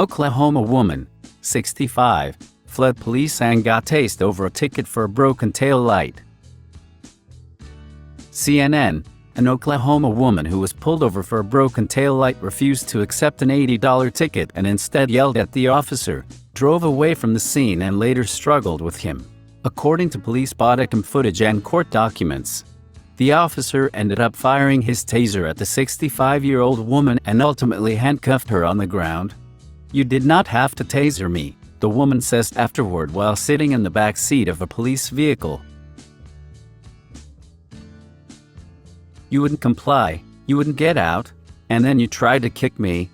Oklahoma woman, 65, fled police and got tased over a ticket for a broken tail light. CNN, an Oklahoma woman who was pulled over for a broken tail light refused to accept an $80 ticket and instead yelled at the officer, drove away from the scene and later struggled with him. According to police body cam footage and court documents, the officer ended up firing his taser at the 65-year-old woman and ultimately handcuffed her on the ground. "You did not have to taser me," the woman says afterward while sitting in the back seat of a police vehicle. "You wouldn't comply, you wouldn't get out, and then you tried to kick me."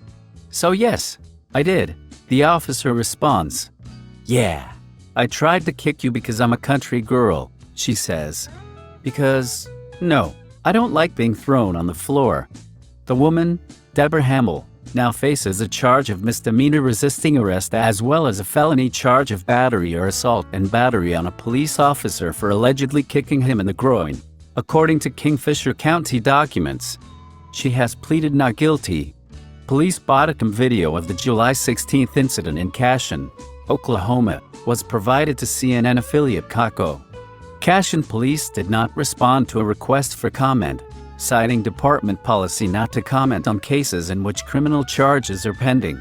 "So yes, I did," the officer responds. "Yeah, I tried to kick you because I'm a country girl," she says. "Because, no, I don't like being thrown on the floor." The woman, Deborah Hamill, now faces a charge of misdemeanor resisting arrest as well as a felony charge of battery or assault and battery on a police officer for allegedly kicking him in the groin. According to Kingfisher County documents, she has pleaded not guilty. Police body cam video of the July 16th incident in Cashion, Oklahoma, was provided to CNN affiliate Kako. Cashion police did not respond to a request for comment, citing department policy not to comment on cases in which criminal charges are pending.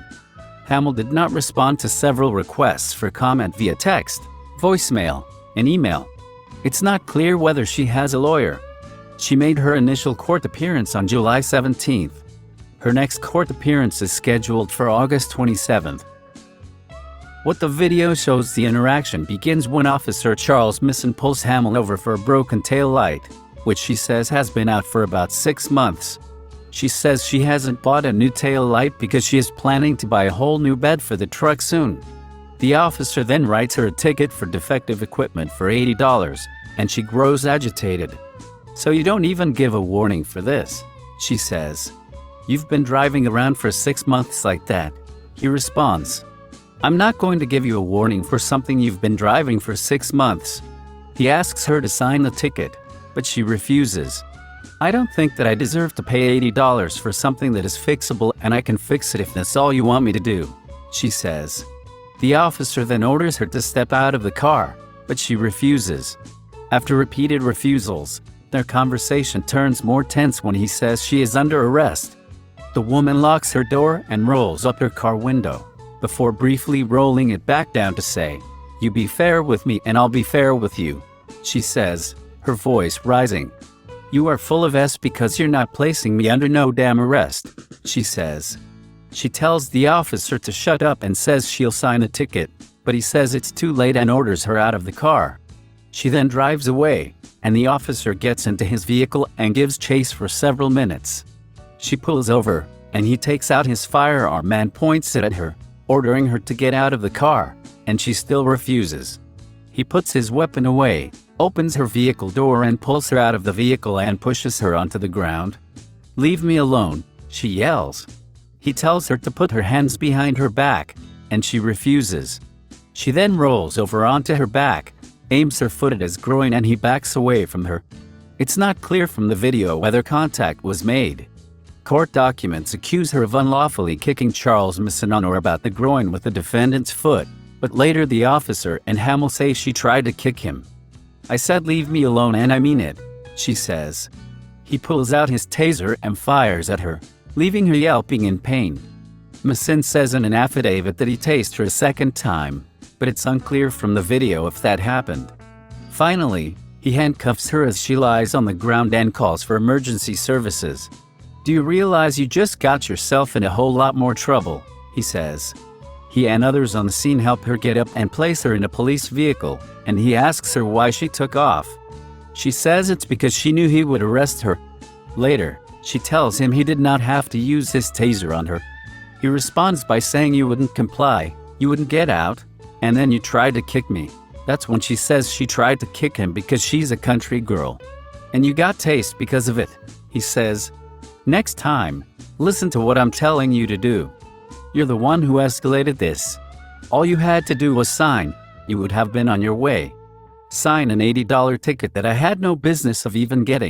Hamill did not respond to several requests for comment via text, voicemail, and email. It's not clear whether she has a lawyer. She made her initial court appearance on July 17th. Her next court appearance is scheduled for August 27th. What the video shows, the interaction begins when Officer Charles Misson pulls Hamill over for a broken tail light, which she says has been out for about 6 months. She says she hasn't bought a new tail light because she is planning to buy a whole new bed for the truck soon. The officer then writes her a ticket for defective equipment for $80, and she grows agitated. "So you don't even give a warning for this," she says. "You've been driving around for 6 months like that," he responds. "I'm not going to give you a warning for something you've been driving for 6 months. He asks her to sign the ticket, but she refuses. "I don't think that I deserve to pay $80 for something that is fixable, and I can fix it if that's all you want me to do," she says. The officer then orders her to step out of the car, but she refuses. After repeated refusals, their conversation turns more tense when he says she is under arrest. The woman locks her door and rolls up her car window, before briefly rolling it back down to say, "You be fair with me and I'll be fair with you," she says, her voice rising. "You are full of S because you're not placing me under no damn arrest," she says. She tells the officer to shut up and says she'll sign a ticket, but he says it's too late and orders her out of the car. She then drives away, and the officer gets into his vehicle and gives chase for several minutes. She pulls over, and he takes out his firearm and points it at her, ordering her to get out of the car, and she still refuses. He puts his weapon away, opens her vehicle door and pulls her out of the vehicle and pushes her onto the ground. "Leave me alone," she yells. He tells her to put her hands behind her back, and she refuses. She then rolls over onto her back, aims her foot at his groin, and he backs away from her. It's not clear from the video whether contact was made. Court documents accuse her of unlawfully kicking Charles Misson on or about the groin with the defendant's foot, but later the officer and Hamill say she tried to kick him. "I said leave me alone and I mean it," she says. He pulls out his taser and fires at her, leaving her yelping in pain. Misson says in an affidavit that he tased her a second time, but it's unclear from the video if that happened. Finally, he handcuffs her as she lies on the ground and calls for emergency services. "Do you realize you just got yourself in a whole lot more trouble?" he says. He and others on the scene help her get up and place her in a police vehicle, and he asks her why she took off. She says it's because she knew he would arrest her. Later, she tells him he did not have to use his taser on her. He responds by saying, "You wouldn't comply, you wouldn't get out, and then you tried to kick me." That's when she says she tried to kick him because she's a country girl. "And you got tased because of it," he says. "Next time, listen to what I'm telling you to do. You're the one who escalated this. All you had to do was sign, you would have been on your way. Sign an $80 ticket that I had no business of even getting."